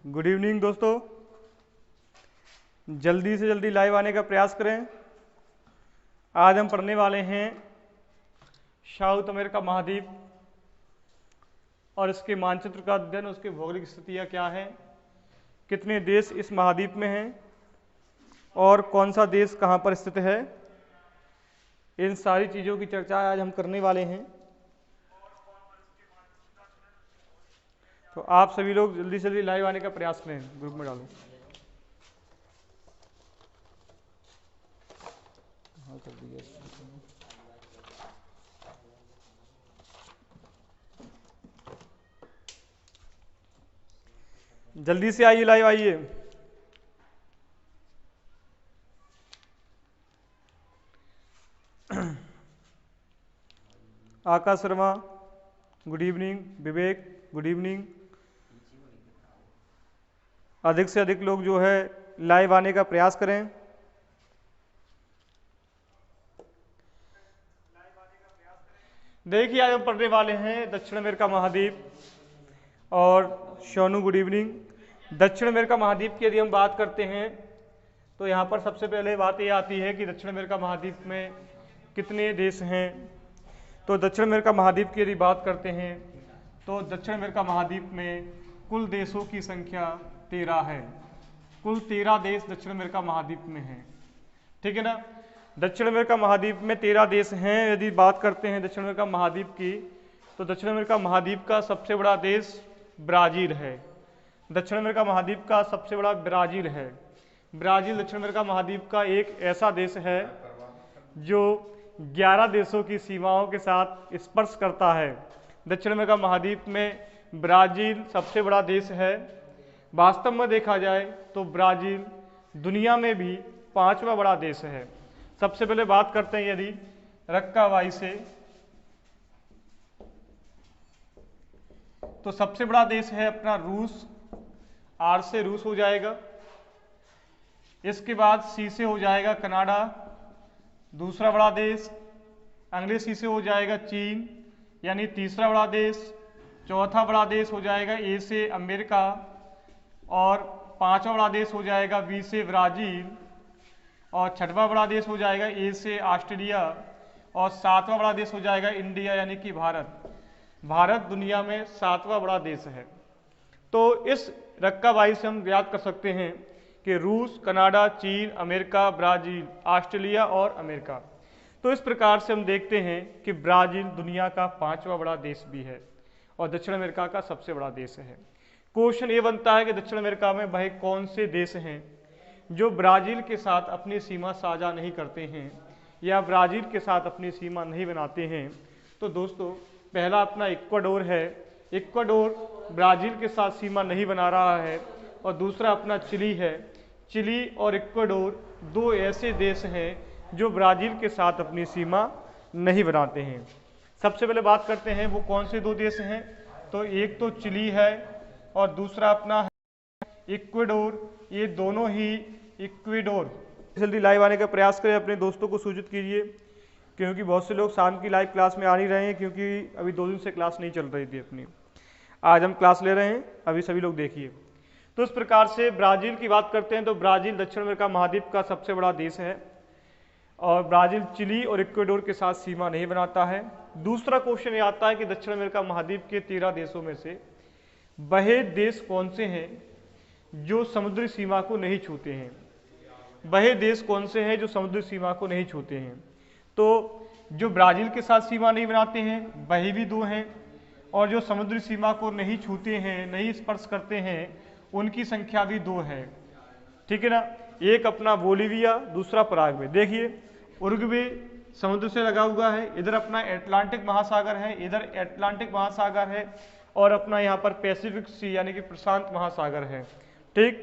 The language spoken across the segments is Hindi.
गुड इवनिंग दोस्तों, जल्दी से जल्दी लाइव आने का प्रयास करें। आज हम पढ़ने वाले हैं साउथ अमेरिका महाद्वीप और इसके मानचित्र का अध्ययन, उसकी भौगोलिक स्थितियाँ क्या हैं, कितने देश इस महाद्वीप में हैं और कौन सा देश कहाँ पर स्थित है। इन सारी चीज़ों की चर्चा आज हम करने वाले हैं। तो आप सभी लोग जल्दी से जल्दी लाइव आने का प्रयास करें, ग्रुप में डालो। हाँ कर दिया। जल्दी से आइए, लाइव आइए। आकाश शर्मा गुड इवनिंग, विवेक गुड इवनिंग। अधिक से अधिक लोग जो है लाइव आने का प्रयास करें। देखिए आज हम पढ़ने वाले हैं दक्षिण अमेरिका महाद्वीप। और सोनू गुड इवनिंग। दक्षिण अमेरिका महाद्वीप की यदि हम बात करते हैं तो यहाँ पर सबसे पहले बात ये आती है कि दक्षिण अमेरिका महाद्वीप में कितने देश हैं। तो दक्षिण अमेरिका महाद्वीप की यदि बात करते हैं तो दक्षिण अमेरिका महाद्वीप में कुल देशों की संख्या 13 है। कुल 13 देश दक्षिण अमेरिका महाद्वीप में हैं, ठीक है ना। दक्षिण अमेरिका महाद्वीप में 13 देश हैं। यदि बात करते हैं दक्षिण अमेरिका महाद्वीप की तो दक्षिण अमेरिका महाद्वीप का सबसे बड़ा देश ब्राज़ील है। दक्षिण अमेरिका महाद्वीप का सबसे बड़ा ब्राज़ील है। ब्राज़ील दक्षिण अमेरिका महाद्वीप का एक ऐसा देश है जो 11 देशों की सीमाओं के साथ स्पर्श करता है। दक्षिण अमेरिका महाद्वीप में ब्राज़ील सबसे बड़ा देश है। वास्तव में देखा जाए तो ब्राज़ील दुनिया में भी 5वां बड़ा देश है। सबसे पहले बात करते हैं यदि रक्कावाई से, तो सबसे बड़ा देश है अपना रूस। आर से रूस हो जाएगा। इसके बाद सी से हो जाएगा कनाडा, दूसरा बड़ा देश। अगले सी से हो जाएगा चीन, यानी तीसरा बड़ा देश। चौथा बड़ा देश हो जाएगा ए से अमेरिका और 5वां बड़ा देश हो जाएगा बी से ब्राज़ील और 6वां बड़ा देश हो जाएगा ए से ऑस्ट्रेलिया और 7वां बड़ा देश हो जाएगा इंडिया यानी कि भारत। भारत दुनिया में 7वां बड़ा देश है। तो इस रक्काबाई से हम याद कर सकते हैं कि रूस, कनाडा, चीन, अमेरिका, ब्राज़ील, ऑस्ट्रेलिया और अमेरिका। तो इस प्रकार से हम देखते हैं कि ब्राज़ील दुनिया का 5वां बड़ा देश भी है और दक्षिण अमेरिका का सबसे बड़ा देश है। क्वेश्चन ये बनता है कि दक्षिण अमेरिका में वह कौन से देश हैं जो ब्राज़ील के साथ अपनी सीमा साझा नहीं करते हैं या ब्राज़ील के साथ अपनी सीमा नहीं बनाते हैं। तो दोस्तों पहला अपना इक्वाडोर है। इक्वाडोर ब्राज़ील के साथ सीमा नहीं बना रहा है। और दूसरा अपना चिली है। चिली और इक्वाडोर दो ऐसे देश हैं जो ब्राज़ील के साथ अपनी सीमा नहीं बनाते हैं। सबसे पहले बात करते हैं वो कौन से दो देश हैं। तो एक तो चिली है और दूसरा अपना है इक्वाडोर। ये दोनों ही इक्वाडोर। जल्दी लाइव आने का प्रयास करें, अपने दोस्तों को सूचित कीजिए क्योंकि बहुत से लोग शाम की लाइव क्लास में आ नहीं रहे हैं क्योंकि अभी 2 दिन से क्लास नहीं चल रही थी अपनी। आज हम क्लास ले रहे हैं, अभी सभी लोग देखिए। तो इस प्रकार से ब्राज़ील की बात करते हैं तो ब्राज़ील दक्षिण अमेरिका महाद्वीप का सबसे बड़ा देश है और ब्राज़ील चिली और इक्वाडोर के साथ सीमा नहीं बनाता है। दूसरा क्वेश्चन ये आता है कि दक्षिण अमेरिका महाद्वीप के 13 देशों में से वह देश कौन से हैं जो समुद्री सीमा को नहीं छूते हैं। वह देश कौन से हैं जो समुद्री सीमा को नहीं छूते हैं। तो जो ब्राज़ील के साथ सीमा नहीं बनाते हैं वही भी दो हैं और जो समुद्री सीमा को नहीं छूते हैं, नहीं स्पर्श करते हैं, उनकी संख्या भी 2 है। ठीक है ना। एक अपना बोलीविया, दूसरा पराग्वे। देखिए उरुग्वे समुद्र से लगा हुआ है, इधर अपना अटलांटिक महासागर है, इधर अटलांटिक महासागर है, और अपना यहाँ पर पैसिफिक सी यानी कि प्रशांत महासागर है। ठीक,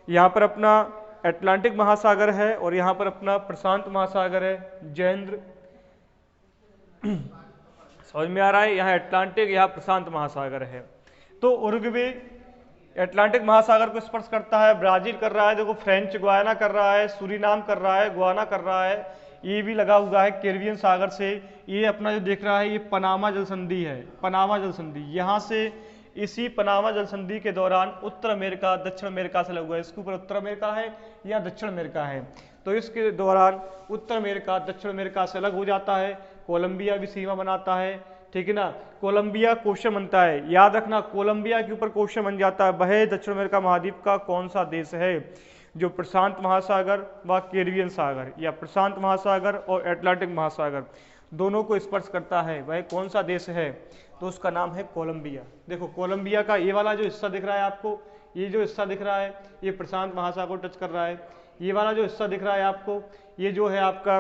यहाँ पर अपना अटलांटिक महासागर है और यहाँ पर अपना प्रशांत महासागर है। जयेंद्र समझ में आ रहा है, यहाँ अटलांटिक, यहाँ प्रशांत महासागर है। तो उरुग्वे अटलांटिक महासागर को स्पर्श करता है, ब्राजील कर रहा है, देखो फ्रेंच गुयाना कर रहा है, सूरीनाम कर रहा है, गुयाना कर रहा है, ये भी लगा हुआ है कैरिबियन सागर से। ये अपना जो देख रहा है ये पनामा जल संधि है, पनामा जल संधि। यहाँ से इसी पनामा जल संधि के दौरान उत्तर अमेरिका दक्षिण अमेरिका से लगा हुआ है, इसके ऊपर उत्तर अमेरिका है या दक्षिण अमेरिका है, तो इसके दौरान उत्तर अमेरिका दक्षिण अमेरिका से अलग हो जाता है। कोलंबिया भी सीमा बनाता है। ठीक है ना। कोलंबिया क्वेश्चन बनता है, याद रखना कोलंबिया के ऊपर क्वेश्चन बन जाता है, वह दक्षिण अमेरिका महाद्वीप का कौन सा देश है जो प्रशांत महासागर व कैरिबियन सागर या प्रशांत महासागर और अटलांटिक महासागर दोनों को स्पर्श करता है, वह कौन सा देश है, तो उसका नाम है कोलंबिया। देखो कोलंबिया का ये वाला जो हिस्सा दिख रहा है आपको, ये जो हिस्सा दिख रहा है ये प्रशांत महासागर को टच कर रहा है। ये वाला जो हिस्सा दिख रहा है आपको, ये जो है आपका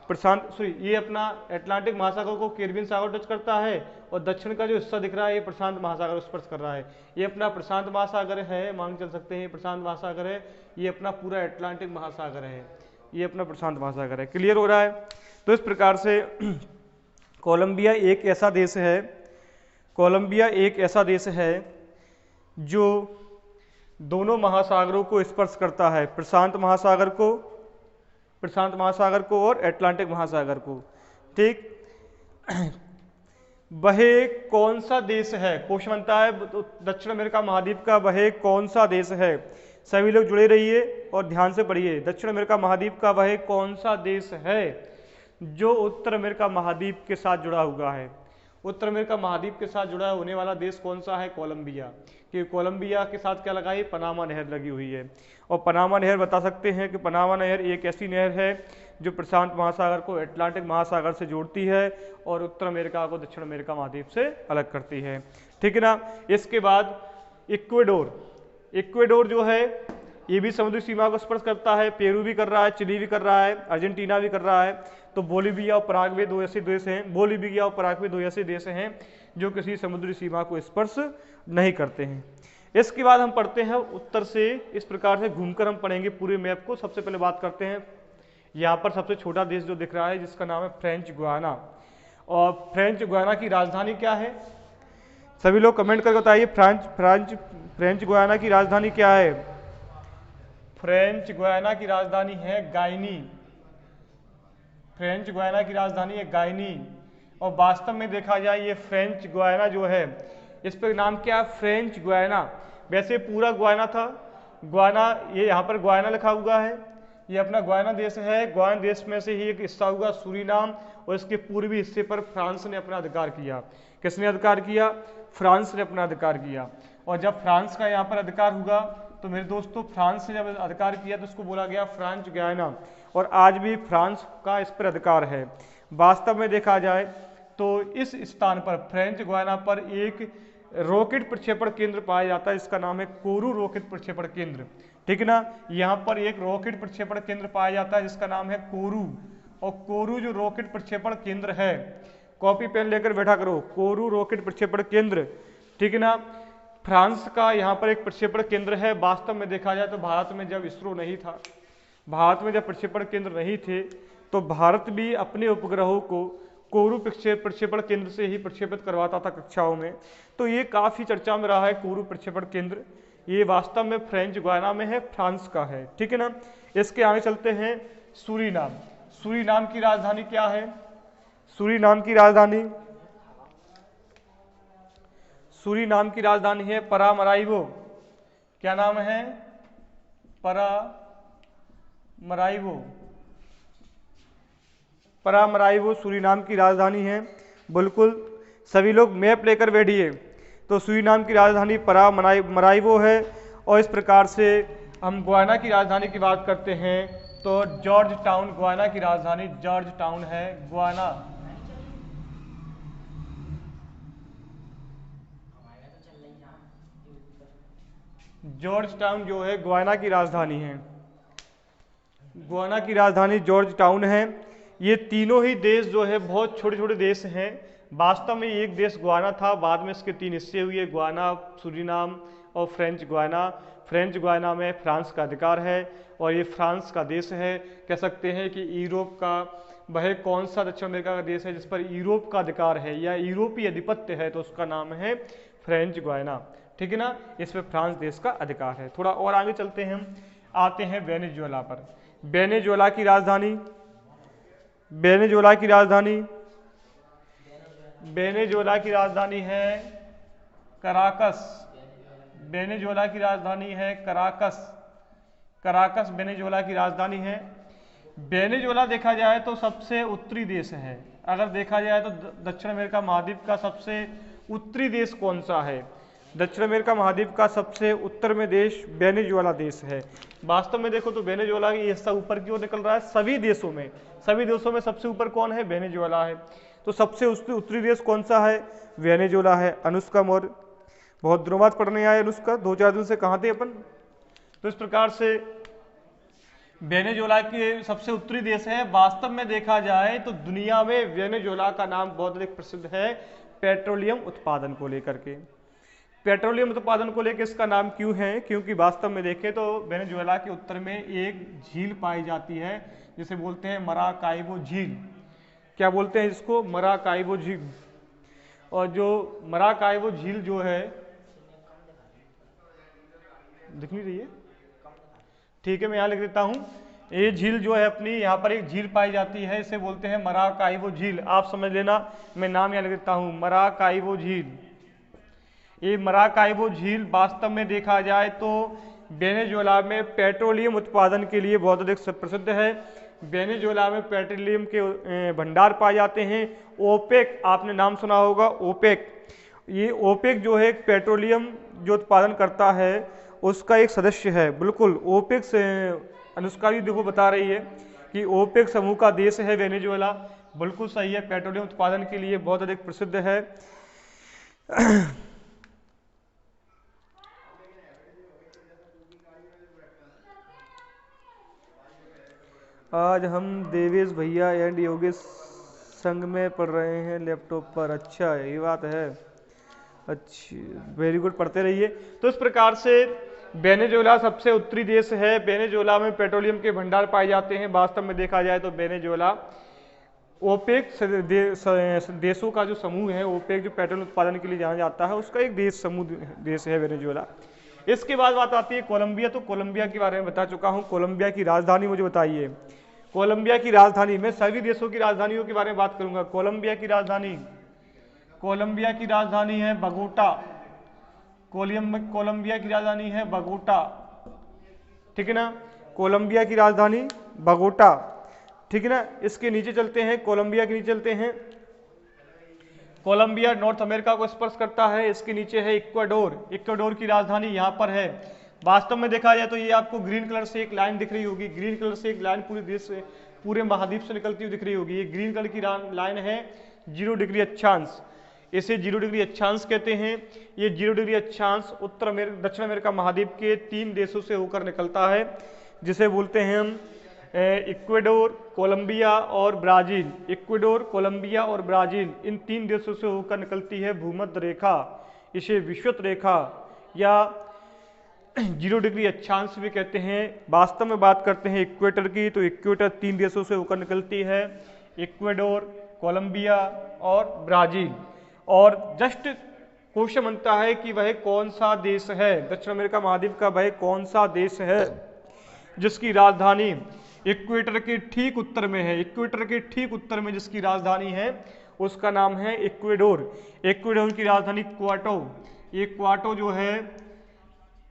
ये अपना अटलांटिक महासागर को कैरिबियन सागर टच करता है, और दक्षिण का जो हिस्सा दिख रहा है ये प्रशांत महासागर स्पर्श कर रहा है। ये अपना प्रशांत महासागर है, मान चल सकते हैं प्रशांत महासागर है, ये अपना पूरा अटलांटिक महासागर है, ये अपना प्रशांत महासागर है। क्लियर हो रहा है। तो इस प्रकार से कोलंबिया एक ऐसा देश है, कोलंबिया एक ऐसा देश है जो दोनों महासागरों को स्पर्श करता है, प्रशांत महासागर को और अटलांटिक महासागर को। ठीक, वह कौन सा देश है, क्वेश्चन बनता है दक्षिण अमेरिका महाद्वीप का वह कौन सा देश है। सभी लोग जुड़े रहिए और ध्यान से पढ़िए। दक्षिण अमेरिका महाद्वीप का वह कौन सा देश है जो उत्तर अमेरिका महाद्वीप के साथ जुड़ा हुआ है। उत्तर अमेरिका महाद्वीप के साथ जुड़ा होने वाला देश कौन सा है, कोलंबिया। कि कोलंबिया के साथ क्या लगा है, पनामा नहर लगी हुई है। और पनामा नहर बता सकते हैं कि पनामा नहर एक ऐसी नहर है जो प्रशांत महासागर को अटलांटिक महासागर से जोड़ती है और उत्तर अमेरिका को दक्षिण अमेरिका महाद्वीप से अलग करती है। ठीक है ना। इसके बाद इक्वेडोर जो है ये भी समुद्री सीमा को स्पर्श करता है, पेरू भी कर रहा है, चिली भी कर रहा है, अर्जेंटीना भी कर रहा है। तो बोलीविया और पराग्वे दो ऐसे देश हैं, बोलीविया और पराग्वे दो ऐसे देश हैं जो किसी समुद्री सीमा को स्पर्श नहीं करते हैं। इसके बाद हम पढ़ते हैं उत्तर से, इस प्रकार से घूमकर हम पढ़ेंगे पूरे मैप को। सबसे पहले बात करते हैं यहाँ पर सबसे छोटा देश जो दिख रहा है जिसका नाम है फ्रेंच गुयाना। और फ्रेंच गुयाना की राजधानी क्या है, सभी लोग कमेंट करके बताइए। फ्रेंच गुयाना की राजधानी क्या है। फ्रेंच गुयाना की राजधानी है गायनी। फ्रेंच गुयाना की राजधानी है गायनी। और वास्तव में देखा जाए ये फ्रेंच गुयाना जो है इस पर नाम क्या है, फ्रेंच गुयाना। वैसे पूरा गुयाना था, गुयाना ये यहाँ पर गुयाना लिखा हुआ है, ये अपना गुयाना देश है। गुयाना देश में से ही एक हिस्सा हुआ सूरीनाम, और इसके पूर्वी हिस्से पर फ्रांस ने अपना अधिकार किया। किसने अधिकार किया, फ्रांस ने अपना अधिकार किया। और जब फ्रांस का यहाँ पर अधिकार हुआ तो मेरे दोस्तों फ्रांस ने जब अधिकार किया तो उसको बोला गया फ्रेंच गुयाना, और आज भी फ्रांस का इस पर अधिकार है। वास्तव में देखा जाए तो इस स्थान पर फ्रेंच गुयाना पर एक रॉकेट प्रक्षेपण केंद्र पाया जाता है, इसका नाम है कोरू रॉकेट प्रक्षेपण केंद्र। ठीक है ना। यहाँ पर एक रॉकेट प्रक्षेपण केंद्र पाया जाता है जिसका नाम है कोरू। और कोरू जो रॉकेट प्रक्षेपण केंद्र है, कॉपी पेन लेकर बैठा करो, कोरू रॉकेट प्रक्षेपण केंद्र। ठीक है ना। फ्रांस का यहाँ पर एक प्रक्षेपण केंद्र है। वास्तव में देखा जाए तो भारत में जब इसरो नहीं था, भारत में जब प्रक्षेपण केंद्र नहीं थे तो भारत भी अपने उपग्रहों को कोरू प्रक्षेपण केंद्र से ही प्रक्षेपित करवाता था कक्षाओं में। तो ये काफी चर्चा में रहा है कोरू प्रक्षेपण केंद्र। ये वास्तव में फ्रेंच गुयाना में है, फ्रांस का है। ठीक है ना। इसके आगे चलते हैं सूरीनाम। सूरीनाम की राजधानी क्या है, सूरीनाम की राजधानी है परामराइबो। क्या नाम है, परामराइबो सूरीनाम की राजधानी है। बिल्कुल सभी लोग मैप लेकर बैठिए। तो सूरीनाम की राजधानी परामराइबो है। और इस प्रकार से हम गुयाना की राजधानी की बात करते हैं तो जॉर्ज टाउन, गुयाना की राजधानी जॉर्ज टाउन है। गुयाना जॉर्ज टाउन जो है गुयाना की राजधानी है। गुयाना की राजधानी जॉर्ज टाउन है। ये तीनों ही देश जो है बहुत छोटे छोटे देश हैं। वास्तव में एक देश गुयाना था, बाद में इसके 3 हिस्से हुए, गुयाना, सूरीनाम और फ्रेंच गुयाना। फ्रेंच गुयाना में फ्रांस का अधिकार है और ये फ्रांस का देश है। कह सकते हैं कि यूरोप का वह कौन सा दक्षिण अमेरिका का देश है जिस पर यूरोप का अधिकार है या यूरोपीय आधिपत्य है, तो उसका नाम है फ्रेंच गुयाना। ठीक है ना, इस पर फ्रांस देश का अधिकार है। थोड़ा और आगे चलते हैं, हम आते हैं वेनेजुएला पर। वेनेजुएला की राजधानी, वेनेजुएला की राजधानी, वेनेजुएला की राजधानी है कराकस। वेनेजुएला की राजधानी है कराकस। कराकस वेनेजुएला की राजधानी है। वेनेजुएला देखा जाए तो सबसे उत्तरी देश है। अगर देखा जाए तो दक्षिण अमेरिका महाद्वीप का सबसे उत्तरी देश कौन सा है? दक्षिण अमेरिका महाद्वीप का सबसे उत्तर में देश वेनेजुएला देश है। वास्तव में देखो तो वेनेजुएला ये हिस्सा ऊपर की ओर निकल रहा है। सभी देशों में सबसे ऊपर कौन है? वेनेजुएला है। तो सबसे उत्तरी देश कौन सा है? वेनेजुएला है। अनुष्का मौर्य, बहुत दिनों बाद पढ़ने आए अनुष्का, 2-4 दिन से कहाँ थे अपन। तो इस प्रकार से वेनेजुएला के सबसे उत्तरी देश है। वास्तव में देखा जाए तो दुनिया में वेनेजुएला का नाम बहुत अधिक प्रसिद्ध है पेट्रोलियम उत्पादन को लेकर के। पेट्रोलियम उत्पादन को लेकर इसका नाम क्यों है? क्योंकि वास्तव में देखें तो वेनेजुएला के उत्तर में एक झील पाई जाती है जिसे बोलते हैं मराकाइबो झील। क्या बोलते हैं इसको? मराकाइबो झील। और जो मराकाइबो झील जो है, दिख नहीं रही है, ठीक है मैं यहाँ लिख देता हूँ। ये झील जो है अपनी, यहाँ पर एक झील पाई जाती है, इसे बोलते हैं मराकाइबो झील। आप समझ लेना, मैं नाम यहाँ लिख देता हूँ, मराकाइबो झील। ये मराकाइबो झील वास्तव में देखा जाए तो वेनेजुएला में पेट्रोलियम उत्पादन के लिए बहुत अधिक प्रसिद्ध है। वेनेजुएला में पेट्रोलियम के भंडार पाए जाते हैं। ओपेक, आपने नाम सुना होगा, ओपेक। ये ओपेक जो है पेट्रोलियम जो उत्पादन करता है उसका एक सदस्य है। बिल्कुल ओपेक से अनुष्का भी देखो बता रही है कि ओपेक समूह का देश है वेनेजुएला। बिल्कुल सही है, पेट्रोलियम उत्पादन के लिए बहुत अधिक प्रसिद्ध है। आज हम देवेश भैया एंड योगेश संग में पढ़ रहे हैं लैपटॉप पर। अच्छा ये बात है, अच्छी, वेरी गुड, पढ़ते रहिए। तो इस प्रकार से वेनेजुएला सबसे उत्तरी देश है। वेनेजुएला में पेट्रोलियम के भंडार पाए जाते हैं। वास्तव में देखा जाए तो वेनेजुएला ओपेक देशों का जो समूह है, ओपेक जो पेट्रोल उत्पादन के लिए जाना जाता है, उसका एक देश है वेनेजुएला। इसके बाद बात आती है कोलंबिया। तो कोलंबिया के बारे में बता चुका हूँ। कोलंबिया की राजधानी मुझे बताइए। कोलंबिया की राजधानी, मैं सभी देशों की राजधानियों के बारे में बात करूंगा। कोलंबिया की राजधानी है बगोटा। कोलंबिया की राजधानी है बगोटा, ठीक है ना। कोलंबिया की राजधानी बगोटा, ठीक है ना। इसके नीचे चलते हैं, कोलंबिया के नीचे चलते हैं। कोलंबिया नॉर्थ अमेरिका को स्पर्श करता है। इसके नीचे है इक्वाडोर। इक्वाडोर की राजधानी यहाँ पर है। वास्तव में देखा जाए तो ये आपको ग्रीन कलर से एक लाइन दिख रही होगी। ग्रीन कलर से एक लाइन पूरे देश से, पूरे महाद्वीप से निकलती हुई दिख रही होगी। ये ग्रीन कलर की लाइन है 0 डिग्री अक्षांश। इसे 0 डिग्री अक्षांश कहते हैं। ये 0 डिग्री अक्षांश दक्षिण अमेरिका महाद्वीप के 3 देशों से होकर निकलता है, जिसे बोलते हैं हम इक्वाडोर, कोलंबिया और ब्राजील। इक्वाडोर, कोलंबिया और ब्राजील, इन 3 देशों से होकर निकलती है भूमध्य रेखा। इसे विषुवत रेखा या 0 डिग्री अक्षांश भी कहते हैं। वास्तव में बात करते हैं इक्वेटर की, तो इक्वेटर 3 देशों से होकर निकलती है, इक्वाडोर, कोलंबिया और ब्राजील। और जस्ट क्वेश्चन बनता है कि वह कौन सा देश है, दक्षिण अमेरिका महाद्वीप का वह कौन सा देश है जिसकी राजधानी इक्वेटर के ठीक उत्तर में है। इक्वेटर के ठीक उत्तर में जिसकी राजधानी है उसका नाम है इक्वाडोर। इक्वाडोर की राजधानी क्वाटो। ये क्वाटो जो है,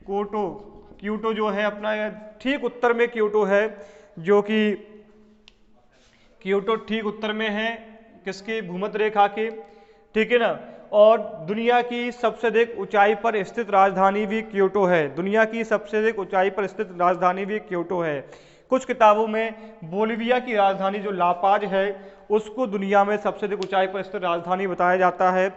क्यूटो जो है अपना ठीक उत्तर में क्यूटो है, जो कि क्यूटो ठीक उत्तर में है किसके? भूमध्य रेखा के, ठीक है ना। और दुनिया की सबसे अधिक ऊंचाई पर स्थित राजधानी भी क्योटो है। दुनिया की सबसे अधिक ऊंचाई पर स्थित राजधानी भी क्योटो है। कुछ किताबों में बोलिविया की राजधानी जो लापाज है उसको दुनिया में सबसे अधिक ऊंचाई पर स्थित राजधानी बताया जाता है।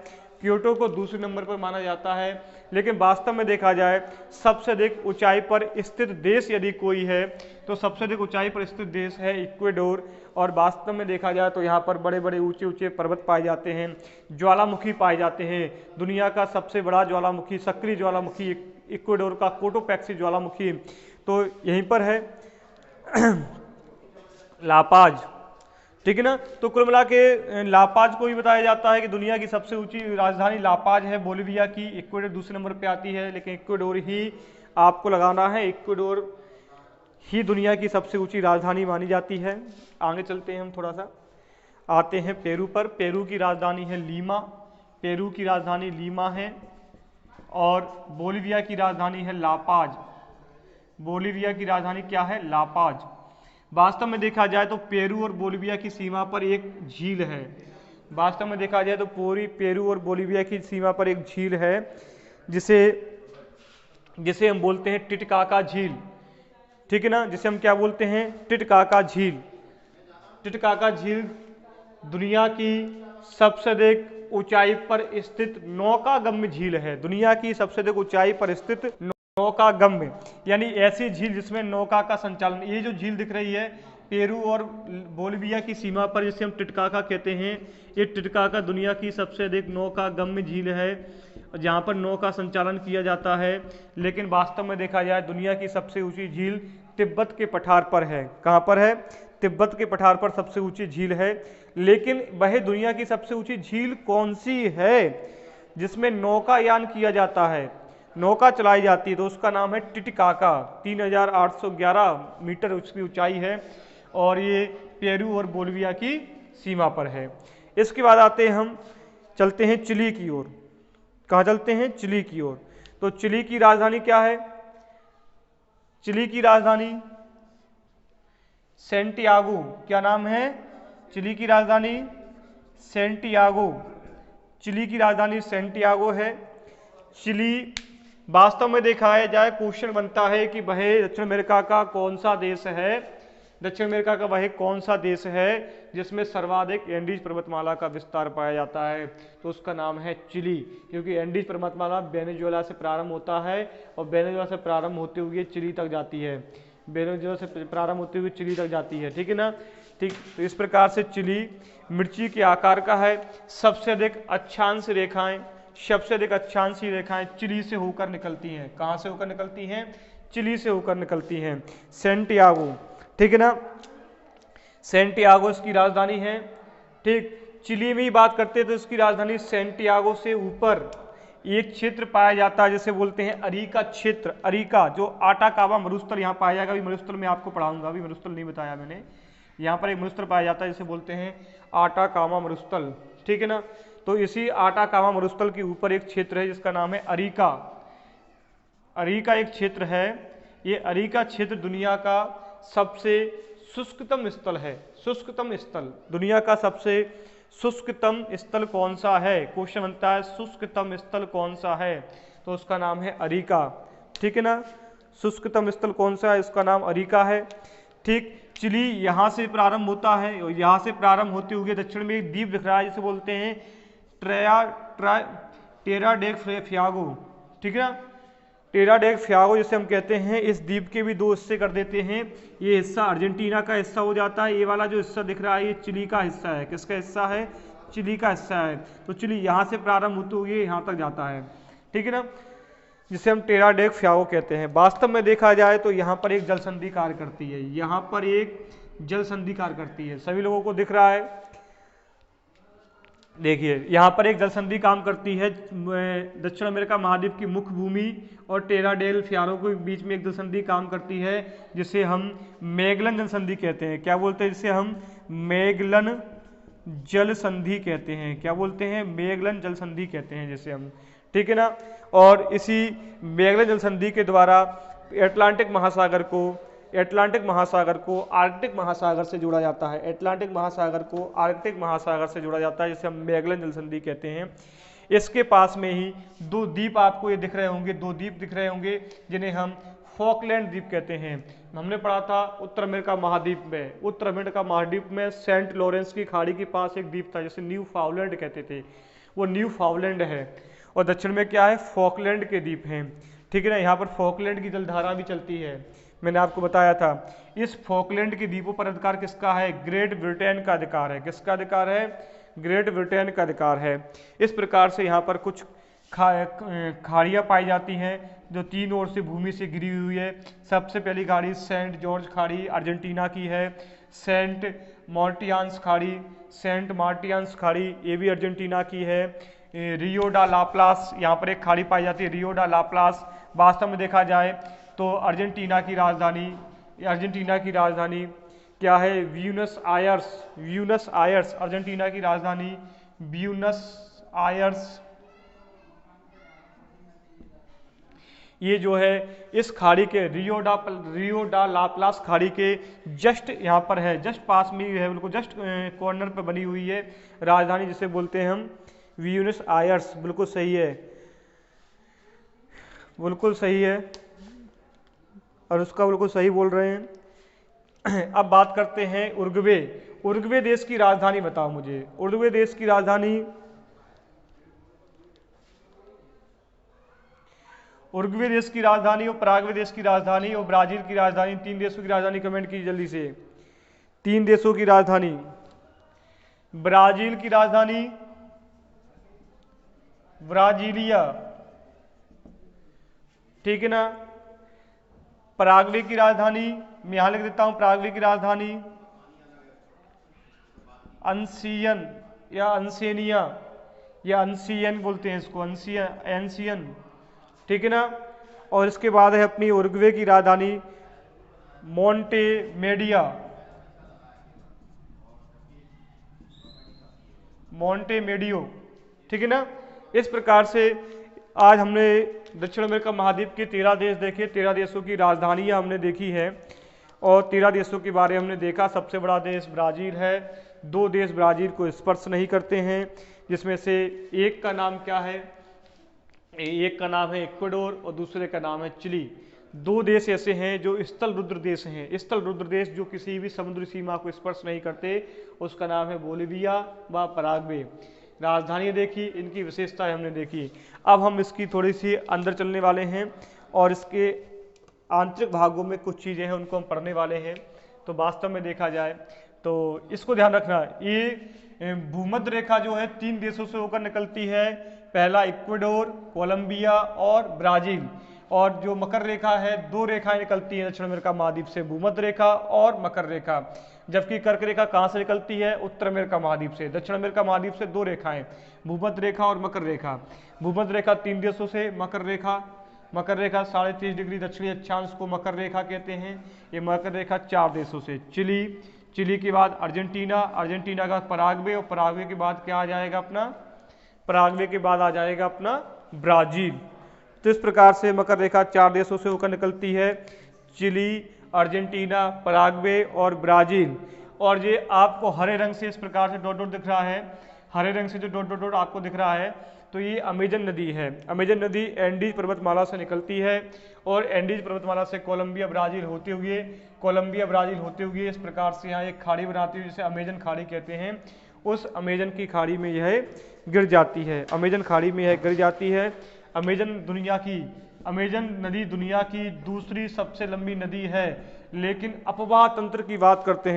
क्योटो को दूसरे नंबर पर माना जाता है। लेकिन वास्तव में देखा जाए सबसे अधिक ऊंचाई पर स्थित देश यदि कोई है तो सबसे अधिक ऊंचाई पर स्थित देश है इक्वेडोर। और वास्तव में देखा जाए तो यहाँ पर बड़े बड़े ऊंचे ऊंचे पर्वत पाए जाते हैं, ज्वालामुखी पाए जाते हैं। दुनिया का सबसे बड़ा ज्वालामुखी, सक्रिय ज्वालामुखी इक्वेडोर का कोटोपैक्सी ज्वालामुखी तो यहीं पर है लापाज, ठीक है ना। तो कुल मिला के लापाज को भी बताया जाता है कि दुनिया की सबसे ऊंची राजधानी लापाज है बोलिविया की। इक्वेडोर दूसरे नंबर पे आती है, लेकिन इक्वेडोर ही आपको लगाना है, इक्वेडोर ही दुनिया की सबसे ऊंची राजधानी मानी जाती है। आगे चलते हैं हम, थोड़ा सा आते हैं पेरू पर। पेरू की राजधानी है लीमा, पेरू की राजधानी लीमा है। और बोलिविया की राजधानी है लापाज, बोलिविया की राजधानी क्या है? लापाज। वास्तव में देखा जाए तो पेरू और बोलिविया की सीमा पर एक झील है। वास्तव में देखा जाए तो पूरी पेरू और बोलिविया की सीमा पर एक झील है जिसे हम बोलते हैं टिटकाका झील, ठीक है ना, जिसे हम क्या बोलते हैं? टिटकाका झील। टिटकाका झील दुनिया की सबसे अधिक ऊंचाई पर स्थित नौकागम्य झील है। दुनिया की सबसे अधिक ऊंचाई पर स्थित नौकागम्य यानी ऐसी झील जिसमें नौका का संचालन। ये जो झील दिख रही है पेरू और बोलिविया की सीमा पर, जिसे हम टिटकाका कहते हैं, ये टिटकाका दुनिया की सबसे अधिक नौकागम्य झील है जहाँ पर नौका संचालन किया जाता है। लेकिन वास्तव में देखा जाए दुनिया की सबसे ऊंची झील तिब्बत के पठार पर है। कहाँ पर है? तिब्बत के पठार पर सबसे ऊंची झील है। लेकिन वह दुनिया की सबसे ऊंची झील कौन सी है जिसमें नौकायान किया जाता है, नौका चलाई जाती है? तो उसका नाम है टिटकाका। 3811 मीटर उसकी ऊंचाई है और ये पेरू और बोलिविया की सीमा पर है। इसके बाद आते हैं हम, चलते हैं चिली की ओर। कहाँ चलते हैं? चिली की ओर। तो चिली की राजधानी क्या है? चिली की राजधानी सेंटियागो। क्या नाम है? चिली की राजधानी सेंटियागो। चिली की राजधानी सेंटियागो है। चिली वास्तव में देखा जाए क्वेश्चन बनता है कि वह दक्षिण अमेरिका का कौन सा देश है, दक्षिण अमेरिका का वह कौन सा देश है जिसमें सर्वाधिक एंडीज पर्वतमाला का विस्तार पाया जाता है? तो उसका नाम है चिली, क्योंकि एंडीज पर्वतमाला वेनेजुएला से प्रारंभ होता है और वेनेजुएला से प्रारंभ होते हुए चिली तक जाती है, वेनेजुएला से प्रारंभ होते हुए चिली तक जाती है, ठीक है ना। ठीक, तो इस प्रकार से चिली मिर्ची के आकार का है। सबसे अधिक अक्षांश रेखाएं, सबसे अधिक अक्षांशीय रेखाएं चिली से होकर निकलती हैं। कहाँ से होकर निकलती हैं? चिली से होकर निकलती हैं। सेंटियागो, ठीक है ना, सेंटियागो इसकी राजधानी है। ठीक, चिली में ही बात करते हैं तो इसकी राजधानी सेंटियागो से ऊपर एक क्षेत्र पाया जाता है जिसे बोलते हैं अरीका क्षेत्र। अरीका जो आटाकामा मरुस्थल यहाँ पाया जाएगा। अभी मरुस्थल में आपको पढ़ाऊंगा, अभी मरुस्थल नहीं बताया मैंने। यहाँ पर एक मरुस्थल पाया जाता है जिसे बोलते हैं आटाकामा मरुस्थल, ठीक है ना। तो इसी आटाकामा मरुस्थल के ऊपर एक क्षेत्र है जिसका नाम है अरीका। अरीका एक क्षेत्र है। ये अरीका क्षेत्र दुनिया का सबसे शुष्कतम स्थल है। शुष्कतम स्थल, दुनिया का सबसे शुष्कतम स्थल कौन सा है? क्वेश्चन बनता है शुष्कतम स्थल कौन सा है? तो उसका नाम है अरीका, ठीक है ना। शुष्कतम स्थल कौन सा है? उसका नाम अरीका है। ठीक, चिली यहाँ से प्रारंभ होता है और यहाँ से प्रारंभ होते हुए दक्षिण में एक द्वीप दिख रहा है जिसे बोलते हैं टेरा डेल फ्यागो, ठीक है ना। टेरा डेल फ्यागो जिसे हम कहते हैं, इस द्वीप के भी दो हिस्से कर देते हैं। ये हिस्सा अर्जेंटीना का हिस्सा हो जाता है, ये वाला जो हिस्सा दिख रहा है ये चिली का हिस्सा है। किसका हिस्सा है? चिली का हिस्सा है। तो चिली यहाँ से प्रारंभ होते हुए यहाँ तक जाता है, ठीक है ना, जिसे हम टेरा डेल फ्यागो कहते हैं। वास्तव में देखा जाए तो यहाँ पर एक जल संधि कार्य करती है, यहाँ पर एक जल संधि कार्य करती है। सभी लोगों को दिख रहा है, देखिए यहाँ पर एक जल संधि काम करती है। दक्षिण अमेरिका महाद्वीप की मुख्य भूमि और टेरा डेल फ्यागो के बीच में एक जल संधि काम करती है जिसे हम मैगलन जल संधि कहते हैं। क्या बोलते हैं? जिसे हम मैगलन जल संधि कहते हैं। क्या बोलते हैं? मैगलन जल संधि कहते हैं जिसे हम, ठीक है ना। और इसी मैगलन जल संधि के द्वारा अटलांटिक महासागर को आर्कटिक महासागर से जोड़ा जाता है। अटलांटिक महासागर को आर्कटिक महासागर से जोड़ा जाता है जिसे हम मैगलन जल संधि कहते हैं। इसके पास में ही दो द्वीप आपको ये दिख रहे होंगे, दो द्वीप दिख रहे होंगे जिन्हें हम फॉकलैंड द्वीप कहते हैं। हमने पढ़ा था उत्तर अमेरिका महाद्वीप में, उत्तर अमेरिका महाद्वीप में सेंट लॉरेंस की खाड़ी के पास एक द्वीप था जिसे न्यू फाउलैंड कहते थे। वो न्यू फाउलैंड है, और दक्षिण में क्या है, फॉकलैंड के द्वीप हैं, ठीक है ना। यहाँ पर फॉकलैंड की जलधारा भी चलती है, मैंने आपको बताया था। इस फॉकलैंड के द्वीपों पर अधिकार किसका है, ग्रेट ब्रिटेन का अधिकार है। किसका अधिकार है, ग्रेट ब्रिटेन का अधिकार है। इस प्रकार से यहाँ पर कुछ खाड़ियाँ पाई जाती हैं जो तीन ओर से भूमि से घिरी हुई है। सबसे पहली खाड़ी सेंट जॉर्ज खाड़ी अर्जेंटीना की है, सेंट मार्टियान्स खाड़ी ये भी अर्जेंटीना की है। रियो डा लाप्लास, यहाँ पर एक खाड़ी पाई जाती है रियो डा लाप्लास। वास्तव में देखा जाए तो अर्जेंटीना की राजधानी क्या है, ब्यूनस आयर्स। अर्जेंटीना की राजधानी ब्यूनस आयर्स। ये जो है इस खाड़ी के रियो डा लाप्लास खाड़ी के जस्ट यहाँ पर है, जस्ट पास में है, बिल्कुल जस्ट कॉर्नर पर बनी हुई है राजधानी, जिसे बोलते हैं हम ब्यूनस आयर्स। बिल्कुल सही है, बिल्कुल सही है, और उसका बिल्कुल सही बोल रहे हैं। अब बात करते हैं उरुग्वे देश की राजधानी बताओ मुझे। उरुग्वे देश की राजधानी, उरुग्वे देश की राजधानी और पराग्वे देश की राजधानी और ब्राजील की राजधानी, तीन देशों की राजधानी कमेंट कीजिए जल्दी से। तीन देशों की राजधानी, ब्राजील की राजधानी ब्राजीलिया, ठीक है ना। पराग्वे की राजधानी, मैं यहां लिख देता हूं, पराग्वे की राजधानी अंसियन या अंसेनिया या अंसियन बोलते हैं इसको, एंसियन, ठीक है ना। और इसके बाद है अपनी उरुग्वे की राजधानी मोंटेमेडियो, ठीक है ना। इस प्रकार से आज हमने दक्षिण अमेरिका महाद्वीप के 13 देश देखे, 13 देशों की राजधानियां हमने देखी है और 13 देशों के बारे में हमने देखा। सबसे बड़ा देश ब्राज़ील है, 2 देश ब्राज़ील को स्पर्श नहीं करते हैं, जिसमें से एक का नाम क्या है, एक का नाम है इक्वाडोर और दूसरे का नाम है चिली। 2 देश ऐसे हैं जो स्थल रुद्र देश हैं। स्थल रुद्र देश जो किसी भी समुद्री सीमा को स्पर्श नहीं करते, उसका नाम है बोलिविया व पराग्वे। राजधानी देखी, इनकी विशेषताएं हमने देखी। अब हम इसकी थोड़ी सी अंदर चलने वाले हैं और इसके आंतरिक भागों में कुछ चीज़ें हैं उनको हम पढ़ने वाले हैं। तो वास्तव में देखा जाए तो इसको ध्यान रखना, ये भूमध्य रेखा जो है 3 देशों से होकर निकलती है, पहला इक्वाडोर, कोलंबिया और ब्राज़ील। और जो मकर रेखा है, 2 रेखाएं निकलती हैं दक्षिण अमेरिका महाद्वीप से, भूमध्य रेखा और मकर रेखा। जबकि कर्क रेखा कहाँ से निकलती है, उत्तर अमेरिका महाद्वीप से। दक्षिण अमेरिका महाद्वीप से 2 रेखाएं, भूमध्य रेखा और मकर रेखा। भूमध्य रेखा 3 देशों से, मकर रेखा 30.5 डिग्री दक्षिणी अक्षांश को मकर रेखा कहते हैं। ये मकर रेखा 4 देशों से, चिली के बाद अर्जेंटीना का पराग्वे, और पराग्वे के बाद क्या आ जाएगा अपना, पराग्वे के बाद आ जाएगा अपना ब्राज़ील। तो इस प्रकार से मकर रेखा 4 देशों से होकर निकलती है, चिली, अर्जेंटीना, पराग्वे और ब्राज़ील। और ये आपको हरे रंग से इस प्रकार से डॉट डॉट दिख रहा है, हरे रंग से जो डॉट डॉट डॉट आपको दिख रहा है, तो ये अमेजन नदी है। अमेजन नदी एंडीज पर्वतमाला से निकलती है और एंडीज पर्वतमाला से कोलंबिया ब्राज़ील होते हुए इस प्रकार से यहाँ एक खाड़ी बनाती है जिसे अमेजन खाड़ी कहते हैं। उस अमेजन की खाड़ी में यह गिर जाती है, अमेजन नदी दुनिया की दूसरी सबसे लंबी नदी है। लेकिन अपवाह तंत्र की बात करते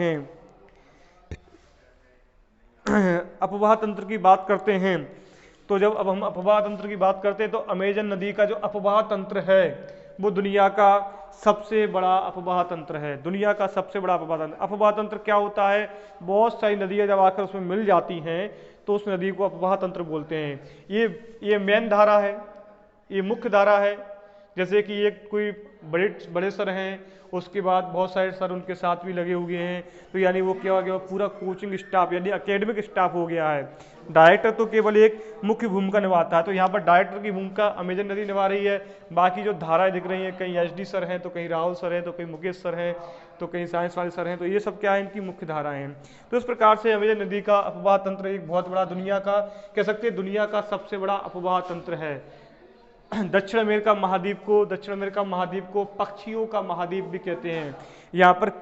हैं, तो जब अब हम अपवाह तंत्र की बात करते हैं तो अमेजन नदी का जो अपवाह तंत्र है वो दुनिया का सबसे बड़ा अपवाह तंत्र है। अपवाह तंत्र क्या होता है, बहुत सारी नदियां जब आकर उसमें मिल जाती हैं तो उस नदी को अपवाह तंत्र बोलते हैं। ये मेन धारा है, ये मुख्य धारा है। जैसे कि ये कोई बड़े सर हैं, उसके बाद बहुत सारे सर उनके साथ भी लगे हुए हैं, तो यानी वो क्या हो गया, पूरा कोचिंग स्टाफ यानी एकेडमिक स्टाफ हो गया है। डायरेक्टर तो केवल एक मुख्य भूमिका निभाता है, तो यहाँ पर डायरेक्टर की भूमिका अमेजन नदी निभा रही है। बाकी जो धाराएं दिख रही हैं, कहीं एचडी सर हैं, तो कहीं राहुल सर हैं, तो कहीं मुकेश सर हैं, तो कहीं साइंस वाले सर हैं, तो ये सब क्या है, इनकी मुख्य धाराएं हैं। तो इस प्रकार से अमेजन नदी का अपवाह तंत्र एक बहुत बड़ा, दुनिया का कह सकते हैं दुनिया का सबसे बड़ा अपवाह तंत्र है। दक्षिण अमेरिका महाद्वीप को पक्षियों का महाद्वीप भी कहते हैं। यहाँ पर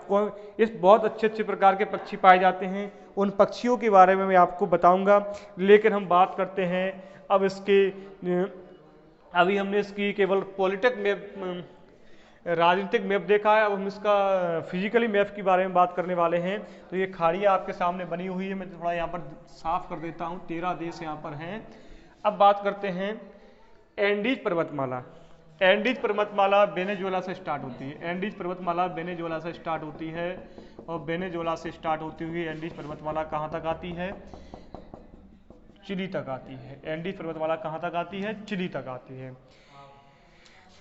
इस बहुत अच्छे प्रकार के पक्षी पाए जाते हैं। उन पक्षियों के बारे में मैं आपको बताऊंगा, लेकिन हम बात करते हैं अब अभी हमने इसकी केवल पॉलिटिक मैप, राजनीतिक मैप देखा है, अब हम इसका फिजिकली मैप के बारे में बात करने वाले हैं। तो ये खाड़ियाँ आपके सामने बनी हुई है, मैं थोड़ा यहाँ पर साफ कर देता हूँ। 13 देश यहाँ पर हैं। अब बात करते हैं एंडीज पर्वतमाला। एंडीज पर्वतमाला वेनेजुएला से स्टार्ट होती है। एंडीज पर्वतमाला वेनेजुएला से स्टार्ट होती है और वेनेजुएला से स्टार्ट होती हुई एंडीज पर्वतमाला कहाँ तक आती है? चिली तक आती है। एंडीज पर्वतमाला कहाँ तक आती है? चिली तक आती है।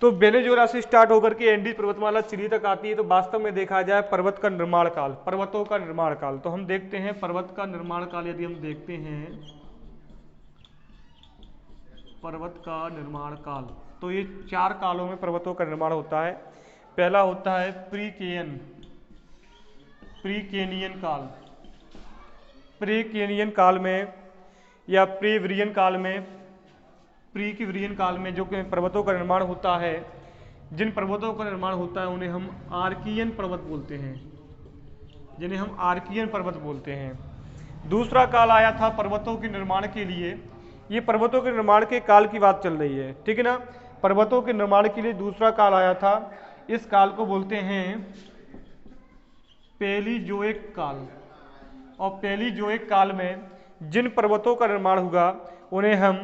तो वेनेजुएला से स्टार्ट होकर के एंडीज पर्वतमाला चिली तक आती है। तो वास्तव में देखा जाए पर्वत का निर्माण काल, पर्वतों का निर्माण काल, तो हम देखते हैं पर्वत का निर्माण काल, यदि हम देखते हैं पर्वत का निर्माण काल, तो ये 4 कालों में पर्वतों का निर्माण होता है। पहला होता है प्रीकेनियन काल। प्रीकेनियन काल में या प्रीविरियन काल में, प्रीविरियन काल में जो कि पर्वतों का निर्माण होता है, जिन पर्वतों का निर्माण होता है उन्हें हम आर्कियन पर्वत बोलते हैं, जिन्हें हम आर्कियन पर्वत बोलते हैं। दूसरा काल आया था पर्वतों के निर्माण के लिए। ये पर्वतों के निर्माण के काल की बात चल रही है, ठीक है ना। पर्वतों के निर्माण के लिए दूसरा काल आया था। इस काल को बोलते हैं पैलियोजोइक काल। और पैलियोजोइक काल में जिन पर्वतों का निर्माण हुआ उन्हें हम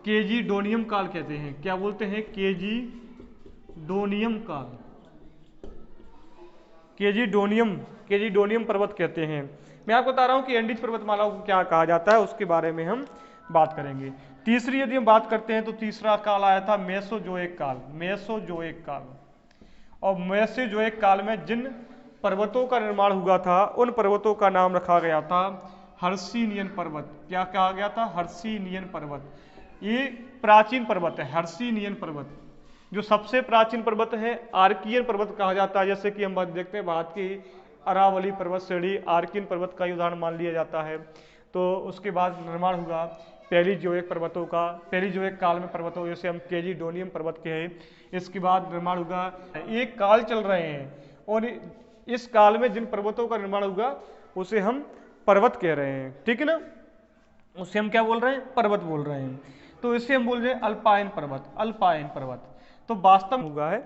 केजीडोनियम काल कहते हैं। क्या बोलते हैं? केजीडोनियम काल। केजीडोनियम पर्वत कहते हैं। मैं आपको बता रहा हूं कि एंडीज पर्वतमाला को क्या कहा जाता है, उसके बारे में हम बात करेंगे। तीसरी यदि हम बात करते हैं तो तीसरा काल आया था मेसोजोइक काल। मेसोजोइक काल, और मेसोजोइक काल में जिन पर्वतों का निर्माण हुआ था उन पर्वतों का नाम रखा गया था हर्सिनियन पर्वत। क्या कहा गया था? हर्सिनियन पर्वत। ये प्राचीन पर्वत है, हर्सिनियन पर्वत। जो सबसे प्राचीन पर्वत है आर्कियन पर्वत कहा जाता है। जैसे कि हम बात देखते हैं भारत की अरावली पर्वत श्रेणी आर्कियन पर्वत का उदाहरण मान लिया जाता है। तो उसके बाद निर्माण हुआ पैलियोजोइक पर्वतों का। पैलियोजोइक काल में पर्वतों जैसे हम केजीडोनियम पर्वत के हैं। इसके बाद निर्माण हुआ, एक काल चल रहे हैं और इस काल में जिन पर्वतों का निर्माण हुआ उसे हम पर्वत कह रहे हैं, ठीक है ना। उसे हम क्या बोल रहे हैं? पर्वत बोल रहे हैं। तो इसे हम बोल रहे हैं अल्पाइन पर्वत। अल्पाइन पर्वत तो वास्तव में हुआ है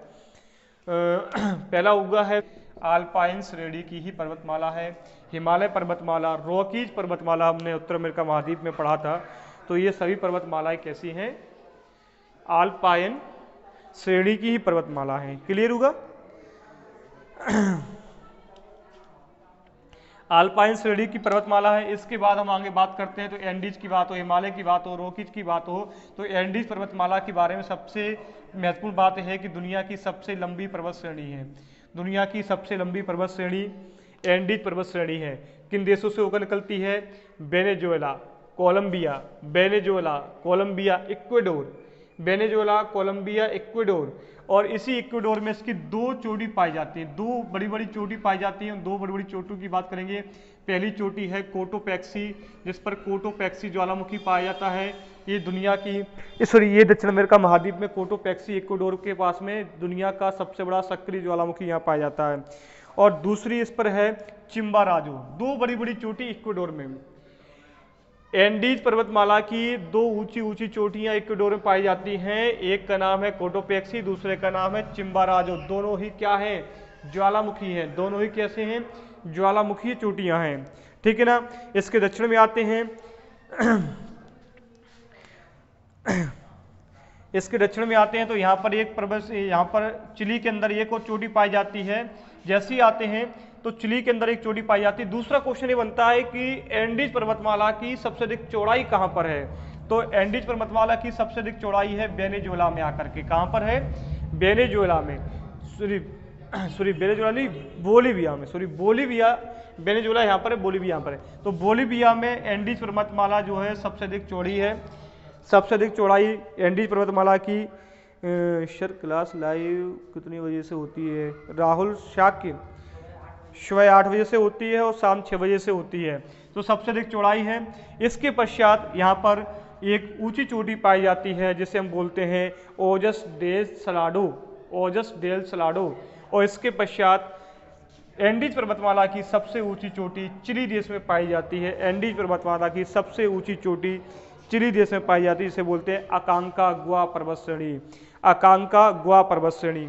पहला हुआ है अल्पाइन श्रेणी की ही पर्वतमाला है। हिमालय पर्वतमाला, रॉकीज पर्वतमाला हमने उत्तर अमेरिका महाद्वीप में पढ़ा था। तो ये सभी पर्वतमालाएं कैसी हैं? अल्पाइन श्रेणी की ही पर्वतमाला हैं। क्लियर होगा? अल्पाइन श्रेणी की पर्वतमाला है। इसके बाद हम आगे बात करते हैं तो एंडीज की बात हो, हिमालय की बात हो, रॉकीज की बात हो, तो एंडीज पर्वतमाला के बारे में सबसे महत्वपूर्ण बात है कि दुनिया की सबसे लंबी पर्वत श्रेणी है। दुनिया की सबसे लंबी पर्वत श्रेणी एंडीज पर्वत श्रेणी है। किन देशों से होकर निकलती है? Venezuela, Colombia, Venezuela, Colombia, Ecuador, Venezuela, Colombia, Ecuador. और इसी इक्वाडोर में इसकी 2 चोटी पाई जाती है, 2 बड़ी बड़ी चोटी पाई जाती हैं। 2 बड़ी बड़ी चोटियों की बात करेंगे। पहली चोटी है कोटोपैक्सी, जिस पर कोटोपैक्सी ज्वालामुखी पाया जाता है। ये दुनिया की ये दक्षिण अमेरिका महाद्वीप में कोटोपैक्सी इक्वाडोर के पास में दुनिया का सबसे बड़ा सक्रिय ज्वालामुखी यहाँ पाया जाता है। और दूसरी इस पर है चिम्बाराजो। 2 बड़ी बड़ी चोटी इक्वाडोर में। एंडीज पर्वतमाला की 2 ऊंची ऊंची चोटियां इक्वाडोर में पाई जाती हैं। एक का नाम है कोटोपैक्सी, दूसरे का नाम है चिम्बाराजो। दोनों ही क्या है? ज्वालामुखी हैं। दोनों ही कैसे हैं? ज्वालामुखी चोटियां हैं, ठीक है ना। इसके दक्षिण में आते हैं इसके दक्षिण में आते हैं तो यहाँ पर एक पर्वत, यहाँ पर चिली के अंदर एक और चोटी पाई जाती है। जैसे ही आते हैं तो चिली के अंदर एक चोटी पाई जाती है। दूसरा क्वेश्चन ये बनता है कि एंडीज पर्वतमाला की सबसे अधिक चौड़ाई कहाँ पर है? तो एंडीज पर्वतमाला की सबसे अधिक चौड़ाई है वेनेजुएला में आकर के। कहाँ पर है? वेनेजुएला में, वेनेजुएला नहीं, बोलीविया में, बोलीविया। वेनेजुएला यहाँ पर है, बोलीविया यहाँ पर है। तो बोलीविया में एंडीज पर्वतमाला जो है सबसे अधिक चौड़ी है। सबसे अधिक चौड़ाई एंडीज पर्वतमाला की सर क्लास लाइव कितनी बजे से होती है? राहुल शाक्य सुबह 8 बजे से होती है और शाम 6 बजे से होती है। तो सबसे अधिक चौड़ाई है। इसके पश्चात यहाँ पर एक ऊंची चोटी पाई जाती है जिसे हम बोलते हैं ओजस डेल सलाडो, ओजस डेल सलाडो। और इसके पश्चात एंडीज पर्वतमाला की सबसे ऊंची चोटी चिली देश में पाई जाती है। एंडीज पर्वतमाला की सबसे ऊंची चोटी चिली देश में पाई जाती है, जिसे बोलते हैं अकांकागुआ पर्वत श्रेणी। अकांकागुआ पर्वत श्रेणी,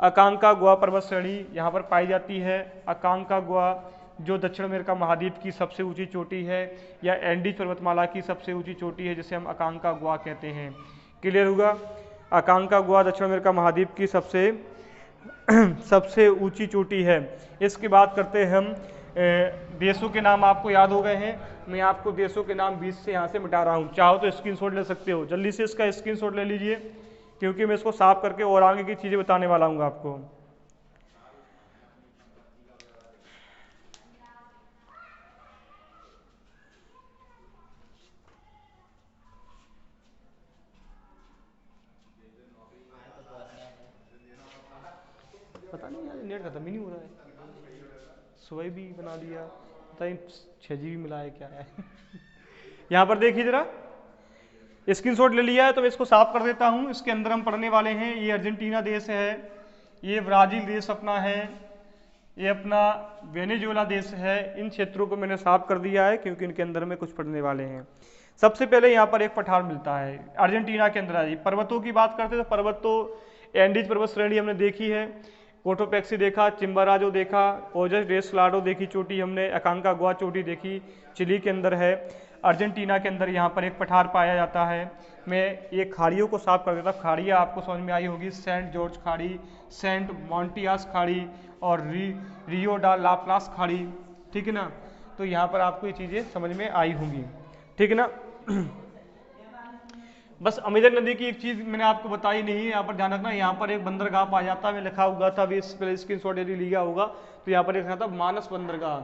अकांकागुआ पर्वत श्रेणी यहाँ पर पाई जाती है। अकांकागुआ जो दक्षिण अमेरिका महाद्वीप की सबसे ऊंची चोटी है, या एंडीज पर्वतमाला की सबसे ऊंची चोटी है, जिसे हम अकांकागुआ कहते हैं। क्लियर होगा? अकांकागुआ दक्षिण अमेरिका महाद्वीप की सबसे ऊंची चोटी है। इसकी बात करते हैं हम देशों के नाम आपको याद हो गए हैं। मैं आपको देशों के नाम बीच से यहाँ से मिटा रहा हूँ, चाहो तो स्क्रीनशॉट ले सकते हो। जल्दी से इसका स्क्रीनशॉट ले लीजिए, क्योंकि मैं इसको साफ करके और आगे की चीज़ें बताने वाला हूँ आपको। पता नहीं यार, नेट खत्म ही नहीं हो रहा है। सुबह भी बना दिया, पता नहीं 6 GB मिला है क्या है। यहाँ पर देखिए जरा, स्क्रीनशॉट ले लिया है तो मैं इसको साफ कर देता हूँ। इसके अंदर हम पढ़ने वाले हैं, ये अर्जेंटीना देश है, ये ब्राज़ील देश अपना है, ये अपना वेनेजुएला देश है। इन क्षेत्रों को मैंने साफ कर दिया है क्योंकि इनके अंदर में कुछ पढ़ने वाले हैं। सबसे पहले यहाँ पर एक पठार मिलता है अर्जेंटीना के अंदर है। पर्वतों की बात करते हैं तो पर्वत तो एंडीज पर्वत श्रेणी हमने देखी है, कोटोपैक्सी देखा, चिम्बाराजो देखा, ओजस डे सलाडो देखी चोटी हमने, अकांकागुआ चोटी देखी, चिली के अंदर है। अर्जेंटीना के अंदर यहाँ पर एक पठार पाया जाता है। मैं ये खाड़ियों को साफ कर देता हूँ। खाड़ियाँ आपको समझ में आई होगी, सेंट जॉर्ज खाड़ी, सेंट मॉन्टियास खाड़ी और रियो डा लाप्लास खाड़ी, ठीक है ना। तो यहाँ पर आपको ये चीज़ें समझ में आई होंगी, ठीक है ना। बस अमेजन नदी की एक चीज़ मैंने आपको बताई नहीं है, यहाँ पर ध्यान रखना। यहाँ पर एक बंदरगाह पाया जाता है, मैं लिखा हुआ था अभी इस पहले स्क्रीनशॉट यदि लिया होगा तो यहाँ पर लिखा था मानस बंदरगाह।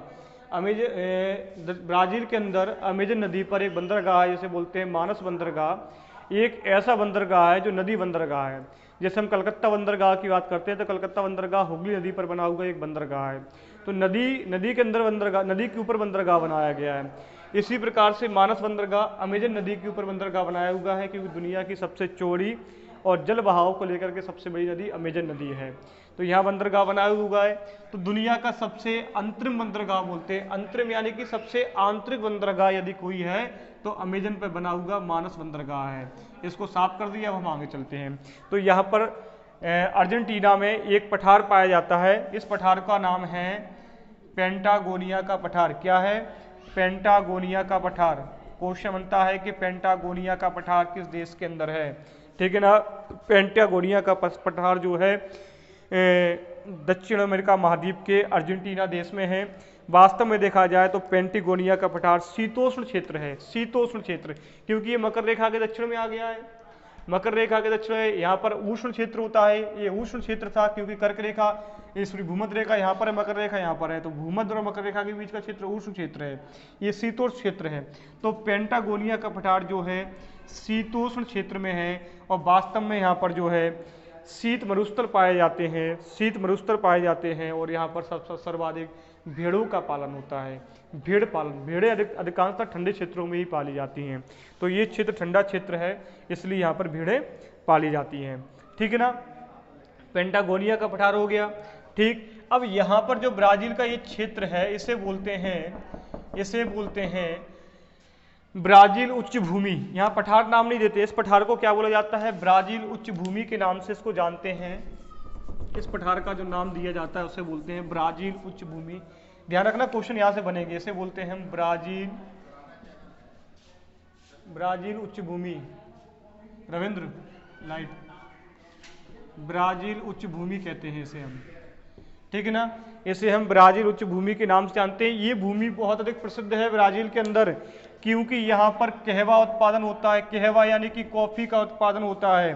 ब्राज़ील के अंदर अमेजन नदी पर एक बंदरगाह है जिसे बोलते हैं मानस बंदरगाह। एक ऐसा बंदरगाह है जो नदी बंदरगाह है। जैसे हम कलकत्ता बंदरगाह की बात करते हैं तो कलकत्ता बंदरगाह हुगली नदी पर बना हुआ एक बंदरगाह है। तो नदी के अंदर बंदरगाह, नदी के ऊपर बंदरगाह बनाया गया है। इसी प्रकार से मानस बंदरगाह अमेजन नदी के ऊपर बंदरगाह बनाया हुआ है, क्योंकि दुनिया की सबसे चौड़ी और जल बहाव को लेकर के सबसे बड़ी नदी अमेजन नदी है। तो यहाँ बंदरगाह बनाया हुआ है। तो दुनिया का सबसे अंतरिम बंदरगाह बोलते हैं, अंतरिम यानी कि सबसे आंतरिक बंदरगाह यदि कोई है तो अमेजन पर बना हुआ मानस बंदरगाह है। इसको साफ कर दिया, अब हम आगे चलते हैं। तो यहाँ पर अर्जेंटीना में एक पठार पाया जाता है। इस पठार का नाम है पेंटागोनिया का पठार। क्या है? पेंटागोनिया का पठार। क्वेश्चन बनता है कि पेंटागोनिया का पठार किस देश के अंदर है, ठीक है ना। पेंटागोनिया का पठार जो है दक्षिण अमेरिका महाद्वीप के अर्जेंटीना देश में है। वास्तव में देखा जाए तो पेंटागोनिया का पठार शीतोष्ण क्षेत्र है, शीतोष्ण क्षेत्र, क्योंकि ये मकर रेखा के दक्षिण में आ गया है। मकर रेखा के दक्षिण है, यहाँ पर उष्ण क्षेत्र होता है। ये उष्ण क्षेत्र था क्योंकि कर्क रेखा, सॉरी भूमध्य रेखा यहाँ पर है, मकर रेखा यहाँ पर है, तो भूमध्य और मकर रेखा के बीच का क्षेत्र उष्ण क्षेत्र है, ये शीतोष्ण क्षेत्र है। तो पेंटागोनिया का पठार जो है शीतोष्ण क्षेत्र में है। और वास्तव में यहाँ पर जो है शीत मरुस्थल पाए जाते हैं, शीत मरुस्थल पाए जाते हैं। और यहाँ पर सबसे सर्वाधिक भेड़ों का पालन होता है, भेड़ पालन। भेड़ें अधिकांशतः ठंडे क्षेत्रों में ही पाली जाती हैं। तो ये क्षेत्र ठंडा क्षेत्र है, इसलिए यहाँ पर भेड़ें पाली जाती हैं, ठीक है ना। पेंटागोनिया का पठार हो गया, ठीक। अब यहाँ पर जो ब्राज़ील का ये क्षेत्र है इसे बोलते हैं ब्राज़ील उच्च भूमि। यहाँ पठार नाम नहीं देते, इस पठार को क्या बोला जाता है? ब्राज़ील उच्च भूमि के नाम से इसको जानते हैं। इस पठार का जो नाम दिया जाता है उसे बोलते हैं ब्राज़ील उच्च भूमि। ध्यान रखना, क्वेश्चन यहाँ से बनेंगे। इसे बोलते हैं हम ब्राज़ील उच्च भूमि। रविंद्र लाइट, ब्राज़ील उच्च भूमि कहते हैं इसे हम, ठीक है ना। इसे हम ब्राज़ील उच्च भूमि के नाम से जानते हैं। ये भूमि बहुत अधिक प्रसिद्ध है ब्राज़ील के अंदर, क्योंकि यहाँ पर कहवा उत्पादन होता है। कहवा यानी कि कॉफ़ी का उत्पादन होता है,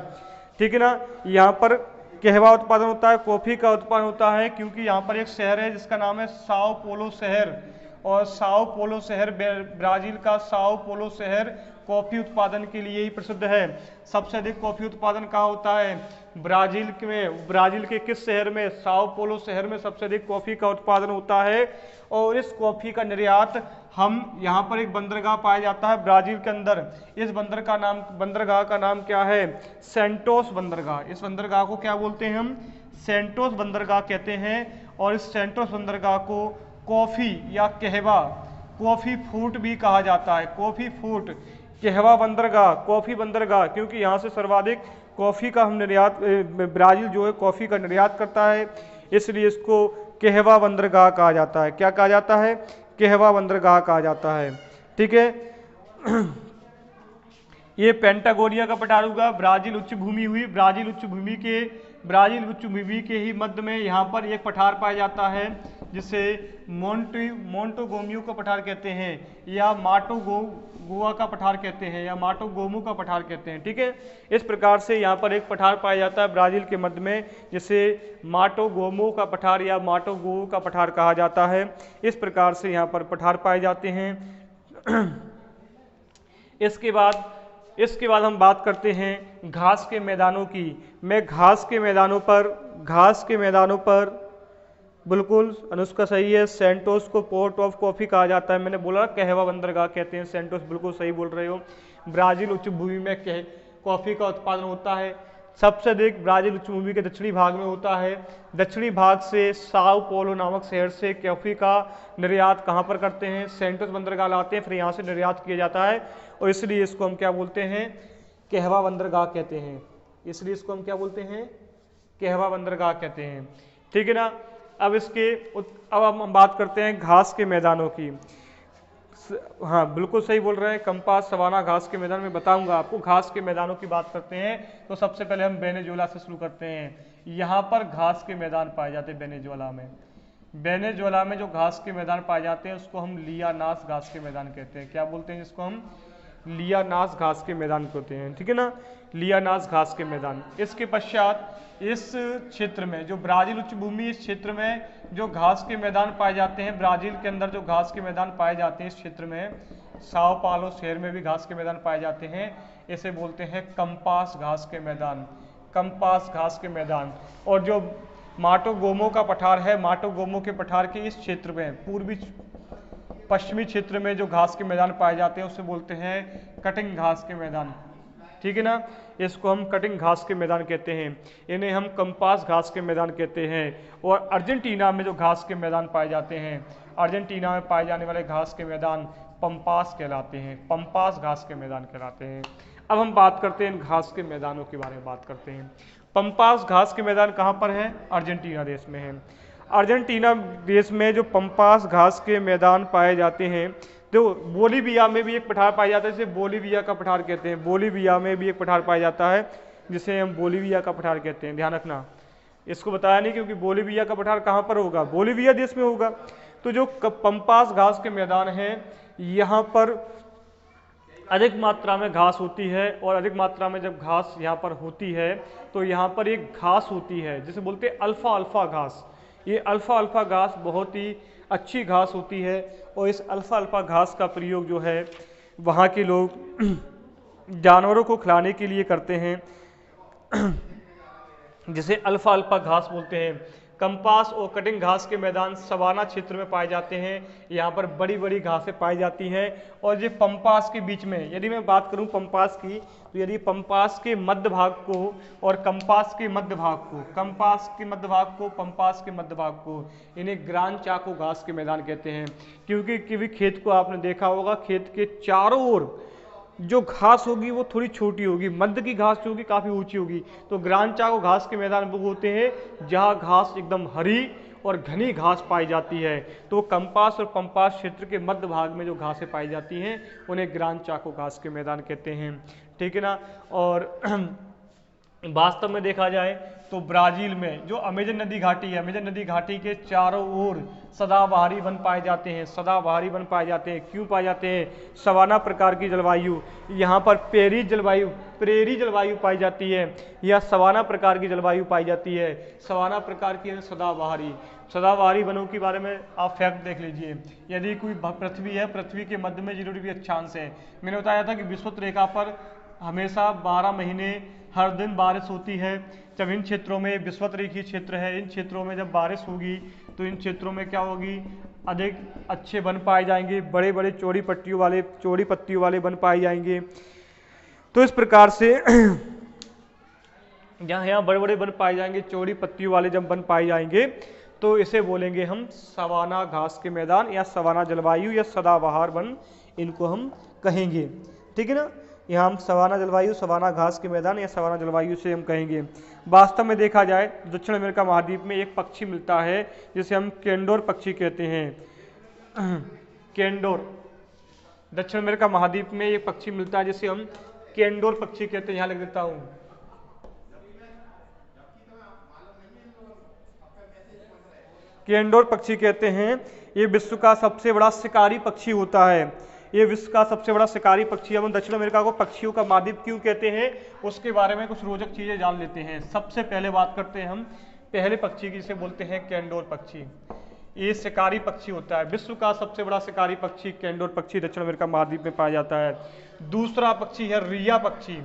ठीक है ना। यहाँ पर कहवा उत्पादन होता है, कॉफ़ी का उत्पादन होता है, क्योंकि यहाँ पर एक शहर है जिसका नाम है साओ पोलो शहर। और साओ पोलो शहर, ब्राज़ील का साओ पोलो शहर कॉफी उत्पादन के लिए ही प्रसिद्ध है। सबसे अधिक कॉफी उत्पादन कहाँ होता है? ब्राजील में। ब्राजील के किस शहर में? साओ पोलो शहर में सबसे अधिक कॉफी का उत्पादन होता है। और इस कॉफी का निर्यात हम यहाँ पर एक बंदरगाह पाया जाता है ब्राजील के अंदर। इस बंदरगाह का नाम क्या है? सेंटोस बंदरगाह। इस बंदरगाह को क्या बोलते हैं हम? सेंटोस बंदरगाह कहते हैं। और इस सेंटोस बंदरगाह को कॉफी या कहवा, कॉफी फूट भी कहा जाता है। कॉफी फूट, कहवा बंदरगाह, कॉफी बंदरगाह, क्योंकि यहाँ से सर्वाधिक कॉफी का हम निर्यात, ब्राजील जो है कॉफी का निर्यात करता है, इसलिए इसको कहवा बंदरगाह कहा जाता है। क्या कहा जाता है? कहवा बंदरगाह कहा जाता है। ठीक है। ये पेंटागोनिया का पठार होगा। ब्राजील उच्च भूमि हुई। ब्राजील उच्च भूमि के ही मध्य में यहाँ पर एक पठार पाया जाता है जिसे मोंटोगोमियो का पठार कहते हैं, या गोवा का पठार कहते हैं, या माटोगोमो का पठार कहते हैं। ठीक है। इस प्रकार से यहाँ पर एक पठार पाया जाता है ब्राजील के मध्य में जिसे माटोगोमो का पठार या माटोगो का पठार कहा जाता है। इस प्रकार से यहाँ पर पठार पाए जाते हैं। इसके बाद हम बात करते हैं घास के मैदानों की। मैं घास के मैदानों पर बिल्कुल अनुष्का सही है। सेंटोस को पोर्ट ऑफ कॉफी कहा जाता है। मैंने बोला कहवा बंदरगाह कहते हैं। सेंटोस बिल्कुल सही बोल रहे हो। ब्राजील उच्च भूमि में कॉफी का उत्पादन होता है। सबसे अधिक ब्राजील उच्च भूमि के दक्षिणी भाग में होता है। दक्षिणी भाग से साओ पोलो नामक शहर से कॉफी का निर्यात कहाँ पर करते हैं? सेंटोस बंदरगाह लाते हैं, फिर यहाँ से निर्यात किया जाता है और इसलिए इसको हम क्या बोलते हैं? कहवा बंदरगाह कहते हैं। इसलिए इसको हम क्या बोलते हैं? कहवा बंदरगाह कहते हैं। ठीक है ना। अब हम बात करते हैं घास के मैदानों की। हाँ बिल्कुल सही बोल रहे हैं। कंपास, सवाना, घास के मैदान में बताऊंगा आपको। घास के मैदानों की बात करते हैं तो सबसे पहले हम वेनेजुएला से शुरू करते हैं। यहाँ पर घास के मैदान पाए जाते हैं वेनेजुएला में जो घास के मैदान पाए जाते हैं उसको हम लियानास घास के मैदान कहते हैं। क्या बोलते हैं जिसको हम? लियानास घास के मैदान कहते हैं। ठीक है ना। लियानास घास के मैदान। इसके पश्चात इस क्षेत्र में जो ब्राजील उच्च भूमि, इस क्षेत्र में जो घास के मैदान पाए जाते हैं, ब्राजील के अंदर जो घास के मैदान पाए जाते हैं इस क्षेत्र में, साओ पालो शहर में भी घास के मैदान पाए जाते हैं। इसे बोलते हैं कंपास घास के मैदान। कंपास घास के मैदान। और जो माटोगोमो का पठार है, माटोगोमो के पठार के इस क्षेत्र में पूर्वी पश्चिमी क्षेत्र में जो घास के मैदान पाए जाते हैं उसे बोलते हैं कटिंग घास के मैदान। ठीक है ना। इसको हम कटिंग घास के मैदान कहते हैं। इन्हें हम कंपास घास के मैदान कहते हैं। और अर्जेंटीना में जो घास के मैदान पाए जाते हैं, अर्जेंटीना में पाए जाने वाले घास के मैदान पंपास कहलाते हैं। पंपास घास के मैदान कहलाते हैं। अब हम बात करते हैं इन घास के मैदानों के बारे में बात करते हैं। पंपास घास के मैदान कहाँ पर है? अर्जेंटीना देश में है। अर्जेंटीना देश में जो पंपास घास के मैदान पाए जाते हैं, तो बोलीविया में भी एक पठार पाया जाता है जिसे बोलीविया का पठार कहते हैं। बोलीविया में भी एक पठार पाया जाता है जिसे हम बोलीविया का पठार कहते हैं। ध्यान रखना, इसको बताया नहीं क्योंकि बोलीविया का पठार कहाँ पर होगा? बोलीविया देश में होगा। तो जो पंपास घास के मैदान है यहाँ पर अधिक मात्रा में घास होती है। और अधिक मात्रा में जब घास यहाँ पर होती है तो यहाँ पर एक घास होती है जिसे बोलते हैं अल्फा घास। ये अल्फा घास बहुत ही अच्छी घास होती है और इस अल्फा घास का प्रयोग जो है वहाँ के लोग जानवरों को खिलाने के लिए करते हैं जिसे अल्फा घास बोलते हैं। कंपास और कटिंग घास के मैदान सवाना क्षेत्र में पाए जाते हैं। यहाँ पर बड़ी बड़ी घासें पाई जाती हैं। और ये पंपास के बीच में, यदि मैं बात करूँ पंपास की, तो यदि पंपास के मध्य भाग को और पंपास के मध्य भाग को इन्हें ग्रान चाको घास के मैदान कहते हैं। क्योंकि खेत को आपने देखा होगा, खेत के चारों ओर जो घास होगी वो थोड़ी छोटी होगी, मध्य की घास जो होगी काफ़ी ऊंची होगी। तो ग्रान चाको घास के मैदान वो होते हैं जहाँ घास एकदम हरी और घनी घास पाई जाती है। तो कंपास और पंपास क्षेत्र के मध्य भाग में जो घासें पाई जाती हैं उन्हें ग्रान चाको घास के मैदान कहते हैं। ठीक है ना। और वास्तव में देखा जाए तो ब्राजील में जो अमेजन नदी घाटी है, अमेजन नदी घाटी के चारों ओर सदाबहारी वन पाए जाते हैं, सदाबहारी वन पाए जाते हैं। क्यों पाए जाते हैं? सवाना प्रकार की जलवायु, यहाँ पर प्रेरी जलवायु पाई जाती है, या सवाना प्रकार की जलवायु पाई जाती है। सवाना प्रकार की सदाबहारी वनों के बारे में आप फैक्ट देख लीजिए। यदि कोई पृथ्वी है, पृथ्वी के मध्य में 0 डिग्री अक्षांश है। मैंने बताया था कि विषुवत रेखा पर हमेशा 12 महीने हर दिन बारिश होती है। जब इन क्षेत्रों में विषुवत रेखीय क्षेत्र है, इन क्षेत्रों में जब बारिश होगी तो इन क्षेत्रों में क्या होगी? अधिक अच्छे वन पाए जाएंगे, बड़े बड़े चौड़ी पत्तियों वाले वन पाए जाएंगे। तो इस प्रकार से यहाँ बड़े बड़े वन पाए जाएंगे, चौड़ी पत्तियों वाले जब वन पाए जाएंगे तो इसे बोलेंगे हम सवाना घास के मैदान, या सवाना जलवायु, या सदाबहार वन, इनको हम कहेंगे। ठीक है ना, यहाँ हम सवाना जलवायु, सवाना घास के मैदान या सवाना जलवायु से हम कहेंगे। वास्तव में देखा जाए दक्षिण अमेरिका महाद्वीप में एक पक्षी मिलता है जिसे हम केंडोर पक्षी कहते हैं। केंडोर, दक्षिण अमेरिका महाद्वीप में एक पक्षी मिलता है जिसे हम केंडोर पक्षी कहते हैं। यहाँ लिख देता हूँ, केंडोर पक्षी कहते हैं। ये विश्व का सबसे बड़ा शिकारी पक्षी होता है। ये विश्व का सबसे बड़ा शिकारी पक्षी। हम दक्षिण अमेरिका को पक्षियों का महाद्वीप क्यों कहते हैं, उसके बारे में कुछ रोचक चीजें जान लेते हैं। सबसे पहले बात करते हैं हम पहले पक्षी की, जिसे बोलते हैं केंडोर पक्षी। ये शिकारी पक्षी होता है। विश्व का सबसे बड़ा शिकारी पक्षी केंडोर पक्षी दक्षिण अमेरिका महाद्वीप में पाया जाता है। दूसरा पक्षी है रिया पक्षी।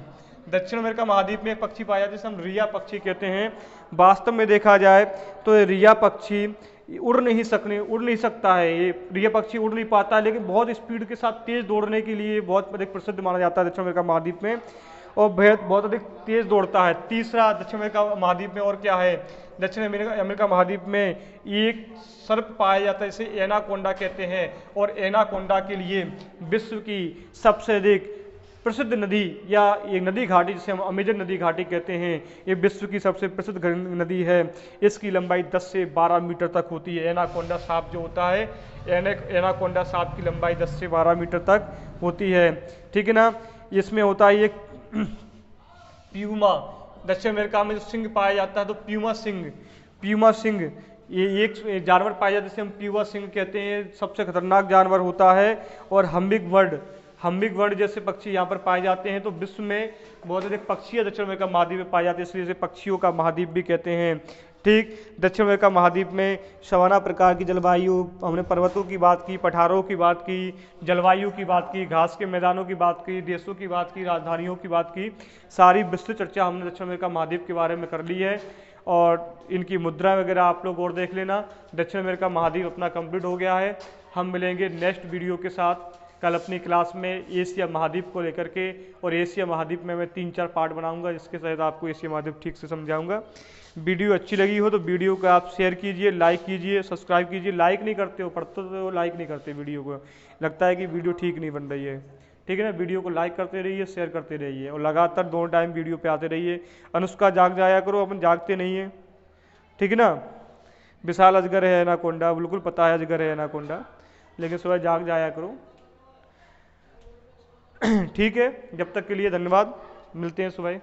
दक्षिण अमेरिका महाद्वीप में एक पक्षी पाया जाता है जिसे हम रिया पक्षी कहते हैं। वास्तव में देखा जाए तो रिया पक्षी उड़ नहीं सकता है। ये रिया पक्षी उड़ नहीं पाता है, लेकिन बहुत स्पीड के साथ तेज दौड़ने के लिए बहुत अधिक प्रसिद्ध माना जाता है दक्षिण अमेरिका महाद्वीप में, और बहुत अधिक तेज दौड़ता है। तीसरा दक्षिण अमेरिका महाद्वीप में और क्या है, दक्षिण अमेरिका महाद्वीप में एक सर्प पाया जाता है, इसे एनाकोंडा कहते हैं। और एनाकोंडा के लिए विश्व की सबसे अधिक प्रसिद्ध नदी या एक नदी घाटी जिसे हम अमेजन नदी घाटी कहते हैं, ये विश्व की सबसे प्रसिद्ध नदी है। इसकी लंबाई 10 से 12 मीटर तक होती है। एनाकोंडा सांप जो होता है, एनाकोंडा सांप की लंबाई 10 से 12 मीटर तक होती है। ठीक है ना, इसमें होता है एक प्यूमा। दक्षिण अमेरिका में जो सिंह पाया जाता है तो प्यूमा सिंह ये एक जानवर पाया जाता है जिसे हम प्यूमा सिंह कहते हैं, सबसे खतरनाक जानवर होता है। और हम्बिंग बर्ड जैसे पक्षी यहाँ पर पाए जाते हैं। तो विश्व में बहुत अधिक पक्षी दक्षिण अमेरिका महाद्वीप में पाए जाते हैं, इसलिए इसे पक्षियों का महाद्वीप भी कहते हैं। ठीक, दक्षिण अमेरिका महाद्वीप में सवाना प्रकार की जलवायु, हमने पर्वतों की बात की, पठारों की बात की, जलवायु की बात की, घास के मैदानों की बात की, देशों की बात की, राजधानियों की बात की, सारी विस्तृत चर्चा हमने दक्षिण अमेरिका महाद्वीप के बारे में कर ली है। और इनकी मुद्रा वगैरह आप लोग और देख लेना। दक्षिण अमेरिका महाद्वीप अपना कंप्लीट हो गया है। हम मिलेंगे नेक्स्ट वीडियो के साथ कल अपनी क्लास में एशिया महाद्वीप को लेकर के, और एशिया महाद्वीप में मैं 3-4 पार्ट बनाऊंगा जिसके तहत आपको एशिया महाद्वीप ठीक से समझाऊंगा। वीडियो अच्छी लगी हो तो वीडियो को आप शेयर कीजिए, लाइक कीजिए, सब्सक्राइब कीजिए। लाइक नहीं करते हो, पढ़ते हो लाइक नहीं करते वीडियो को, लगता है कि वीडियो ठीक नहीं बन रही है। ठीक है ना, वीडियो को लाइक करते रहिए, शेयर करते रहिए, और लगातार 2 टाइम वीडियो पे आते रहिए। अनुष्का जाग जाया करो, अपन जागते नहीं है। ठीक है ना, विशाल अजगर है एनाकोंडा, बिल्कुल पता है अजगर है एनाकोंडा, लेकिन सुबह जाग जाया करो। ठीक है, जब तक के लिए धन्यवाद, मिलते हैं सुबह।